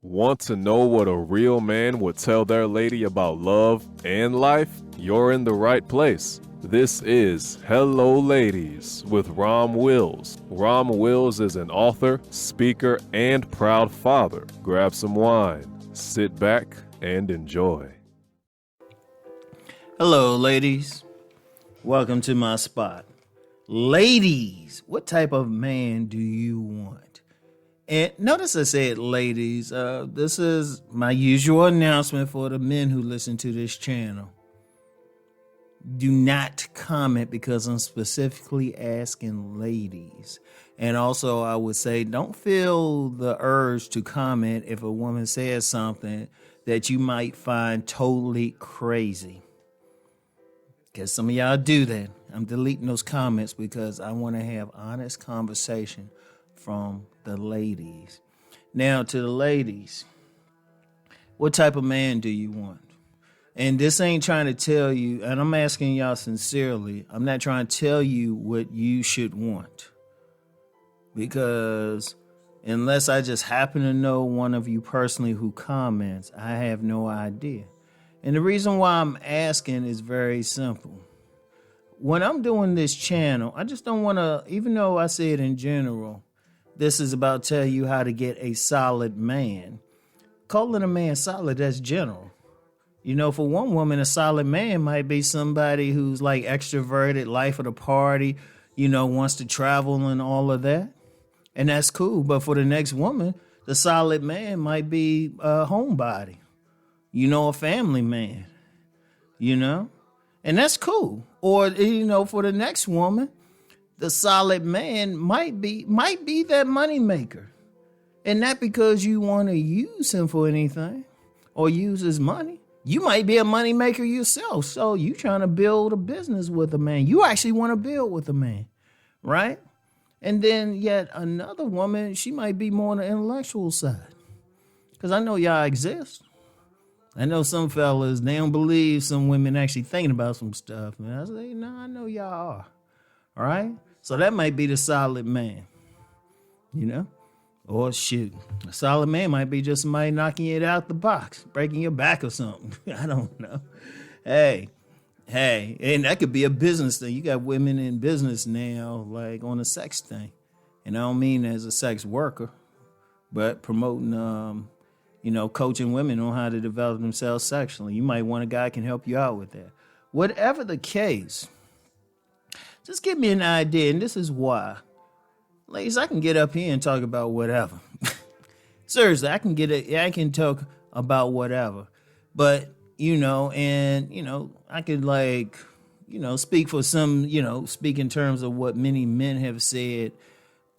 Want to know what a real man would tell their lady about love and life? You're in the right place. This is Hello Ladies with Rom Wills. Rom Wills is an author, speaker, and proud father. Grab some wine, sit back, and enjoy. Hello, ladies. Welcome to my spot. Ladies, what type of man do you want? And notice I said ladies. This is my usual announcement for the men who listen to this channel. Do not comment because I'm specifically asking ladies. And also I would say don't feel the urge to comment if a woman says something that you might find totally crazy. Because some of y'all do that. I'm deleting those comments because I want to have honest conversation from the ladies. Now to the ladies, what type of man do you want? And this ain't trying to tell you, and I'm asking y'all sincerely, I'm not trying to tell you what you should want. Because unless I just happen to know one of you personally who comments, I have no idea. And the reason why I'm asking is very simple. When I'm doing this channel, I just don't want to, even though I say it in general, this is about tell you how to get a solid man. Calling a man solid, that's general. You know, for one woman, a solid man might be somebody who's like extroverted, life of the party, you know, wants to travel and all of that. And that's cool. But for the next woman, the solid man might be a homebody, you know, a family man, you know, and that's cool. Or, you know, for the next woman, the solid man might be that money maker. And not because you want to use him for anything or use his money. You might be a money maker yourself. So you trying to build a business with a man. You actually want to build with a man, right? And then yet another woman, she might be more on the intellectual side. Because I know y'all exist. I know some fellas, they don't believe some women actually thinking about some stuff. And I say, no, I know y'all are. All right? So that might be the solid man, you know? Or shoot, a solid man might be just somebody knocking it out the box, breaking your back or something. I don't know. Hey, and that could be a business thing. You got women in business now, like on a sex thing. And I don't mean as a sex worker, but promoting, coaching women on how to develop themselves sexually. You might want a guy who can help you out with that. Whatever the case, just give me an idea, and this is why. Ladies, I can get up here and talk about whatever. Seriously, I can talk about whatever. But, I could speak for some, speak in terms of what many men have said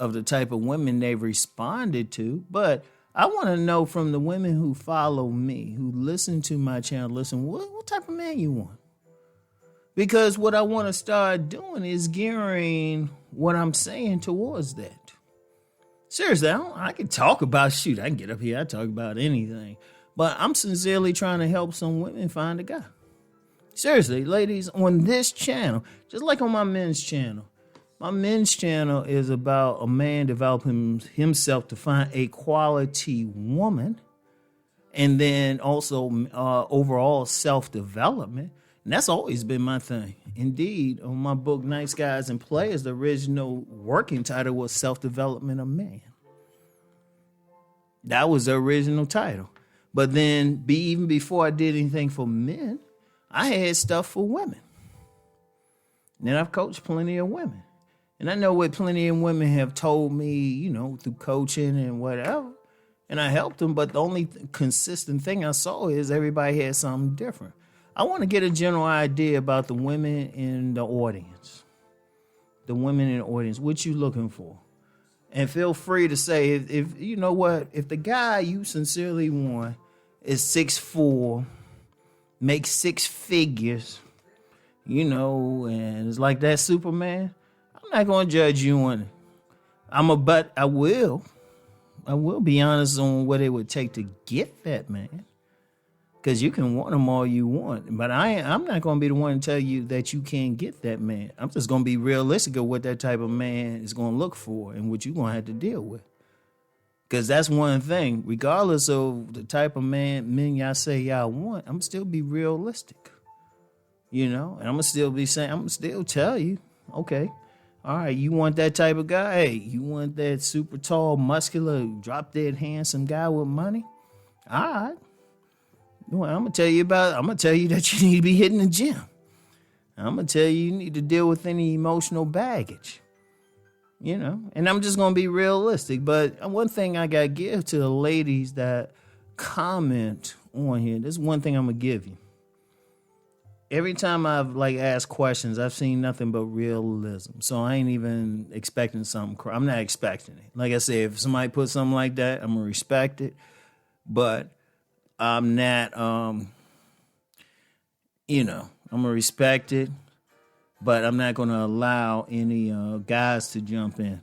of the type of women they've responded to. But I want to know from the women who follow me, who listen to my channel, what type of man you want? Because what I want to start doing is gearing what I'm saying towards that. Seriously, I can talk about, I can get up here, I talk about anything. But I'm sincerely trying to help some women find a guy. Seriously, ladies, on this channel, just like on my men's channel is about a man developing himself to find a quality woman. And then also overall self-development. And that's always been my thing. Indeed, on my book, Nice Guys and Players, the original working title was Self-Development of Man. That was the original title. But then, even before I did anything for men, I had stuff for women. And then I've coached plenty of women. And I know what plenty of women have told me, through coaching and whatever. And I helped them, but the only consistent thing I saw is everybody had something different. I want to get a general idea about the women in the audience. The women in the audience, what you looking for? And feel free to say, if you know what, if the guy you sincerely want is 6'4", makes 6 figures, and it's like that Superman, I'm not going to judge you on it. But I will be honest on what it would take to get that man. Because you can want them all you want. But I'm not going to be the one to tell you that you can't get that man. I'm just going to be realistic of what that type of man is going to look for and what you're going to have to deal with. Because that's one thing. Regardless of the type of men y'all say y'all want, I'm still be realistic. And I'm gonna still be saying, I'm gonna still tell you, okay, all right, you want that type of guy? Hey, you want that super tall, muscular, drop dead handsome guy with money? All right. Well, I'm gonna tell you that you need to be hitting the gym. I'm gonna tell you need to deal with any emotional baggage. And I'm just gonna be realistic. But one thing I gotta give to the ladies that comment on here, this is one thing I'm gonna give you. Every time I've asked questions, I've seen nothing but realism. So I ain't even expecting something. I'm not expecting it. Like I said, if somebody put something like that, I'm gonna respect it. But I'm not, I'm gonna respect it. But I'm not going to allow any guys to jump in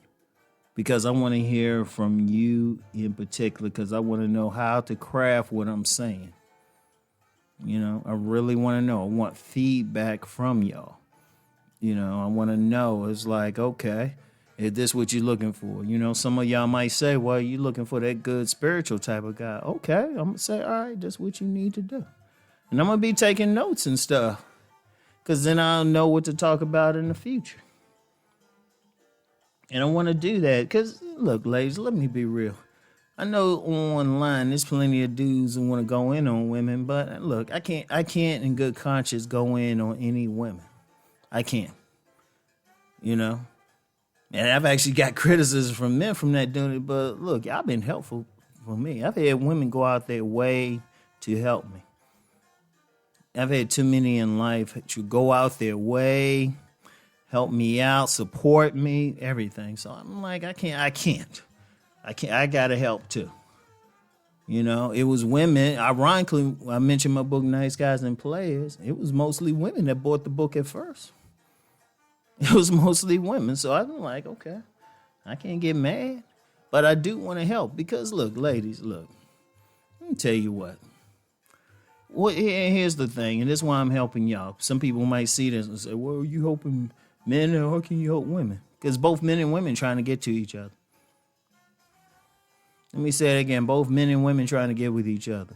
because I want to hear from you in particular because I want to know how to craft what I'm saying. I really want to know. I want feedback from y'all. I want to know. It's like, okay, is this what you're looking for? Some of y'all might say, well, you're looking for that good spiritual type of guy. Okay, I'm going to say, all right, that's what you need to do. And I'm going to be taking notes and stuff. Because then I'll know what to talk about in the future. And I want to do that. Because, look, ladies, let me be real. I know online there's plenty of dudes who want to go in on women. But, look, I can't in good conscience go in on any women. I can't. And I've actually got criticism from men from that doing it. But, look, y'all been helpful for me. I've had women go out their way to help me. I've had too many in life to go out their way, help me out, support me, everything. So I'm like, I can't. I gotta help too. It was women. Ironically, I mentioned my book, Nice Guys and Players. It was mostly women that bought the book at first. It was mostly women. So I'm like, okay, I can't get mad, but I do want to help because look, ladies, let me tell you what. Well, here's the thing, and this is why I'm helping y'all. Some people might see this and say, well, you helping men, or how can you help women? Because both men and women trying to get to each other. Let me say it again. Both men and women trying to get with each other.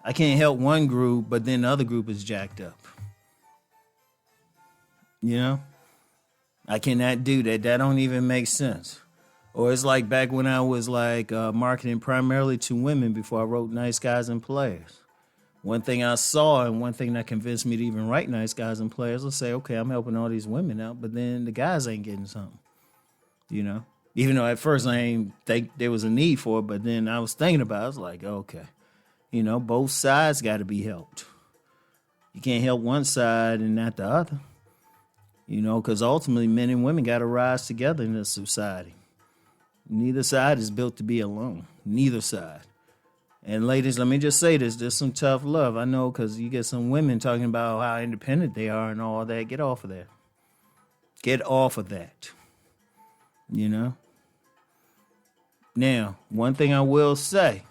I can't help one group, but then the other group is jacked up. I cannot do that. That don't even make sense. Or it's like back when I was marketing primarily to women before I wrote Nice Guys and Players. One thing I saw and one thing that convinced me to even write Nice Guys and Players was say, okay, I'm helping all these women out, but then the guys ain't getting something, Even though at first I ain't think there was a need for it, but then I was thinking about it, I was like, okay, both sides got to be helped. You can't help one side and not the other, because ultimately men and women got to rise together in this society. Neither side is built to be alone, neither side. And ladies, let me just say this. There's some tough love. I know because you get some women talking about how independent they are and all that. Get off of that. Get off of that. Now, one thing I will say.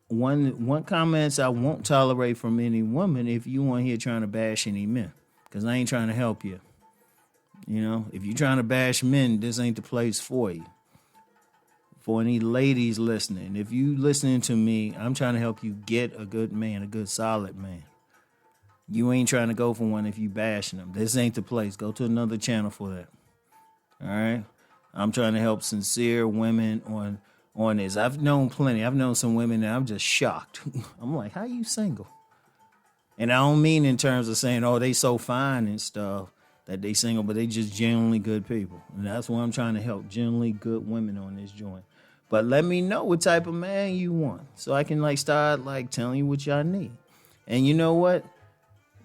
One comments I won't tolerate from any woman if you on here trying to bash any men. Because I ain't trying to help you. If you're trying to bash men, this ain't the place for you. For any ladies listening, if you listening to me, I'm trying to help you get a good man, a good solid man. You ain't trying to go for one if you bashing them. This ain't the place. Go to another channel for that. All right? I'm trying to help sincere women on this. I've known plenty. I've known some women that I'm just shocked. I'm like, how you single? And I don't mean in terms of saying, oh, they so fine and stuff that they single, but they just genuinely good people. And that's why I'm trying to help genuinely good women on this joint. But let me know what type of man you want so I can start telling you what y'all need. And you know what?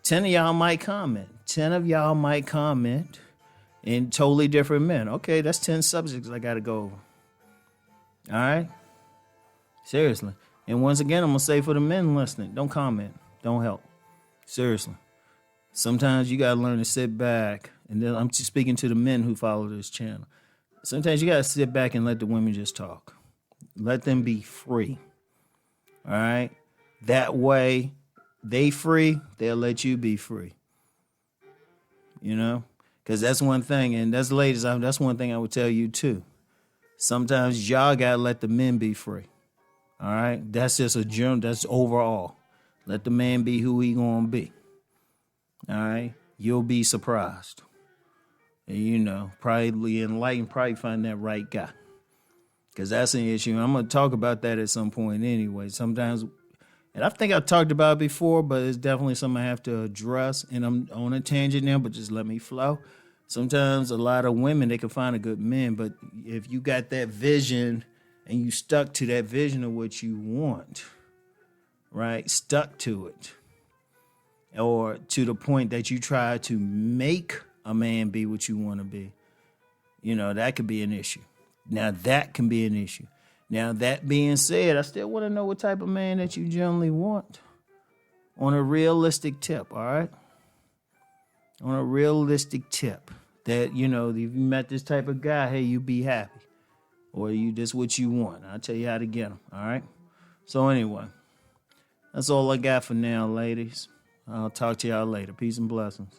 10 of y'all might comment. 10 of y'all might comment in totally different men. Okay, that's 10 subjects I got to go over. All right? Seriously. And once again, I'm going to say for the men listening, don't comment. Don't help. Seriously. Sometimes you got to learn to sit back. And then I'm just speaking to the men who follow this channel. Sometimes you got to sit back and let the women just talk. Let them be free. All right? That way, they free, they'll let you be free. Because that's one thing. And that's ladies, that's one thing I would tell you too. Sometimes y'all gotta let the men be free. All right, that's just a general. That's overall. Let the man be who he gonna be. All right, you'll be surprised. And, probably enlightened, probably find that right guy. Because that's an issue. I'm gonna talk about that at some point anyway. Sometimes, and I think I've talked about it before, but it's definitely something I have to address. And I'm on a tangent now, but just let me flow. Sometimes a lot of women, they can find a good man, but if you got that vision and you stuck to that vision of what you want, right? Stuck to it. Or to the point that you try to make a man be what you want to be, that could be an issue. Now, that can be an issue. Now, that being said, I still want to know what type of man that you generally want on a realistic tip, all right? On a realistic tip that, if you met this type of guy, hey, you be happy. Or this what you want. I'll tell you how to get him, all right? So anyway, that's all I got for now, ladies. I'll talk to y'all later. Peace and blessings.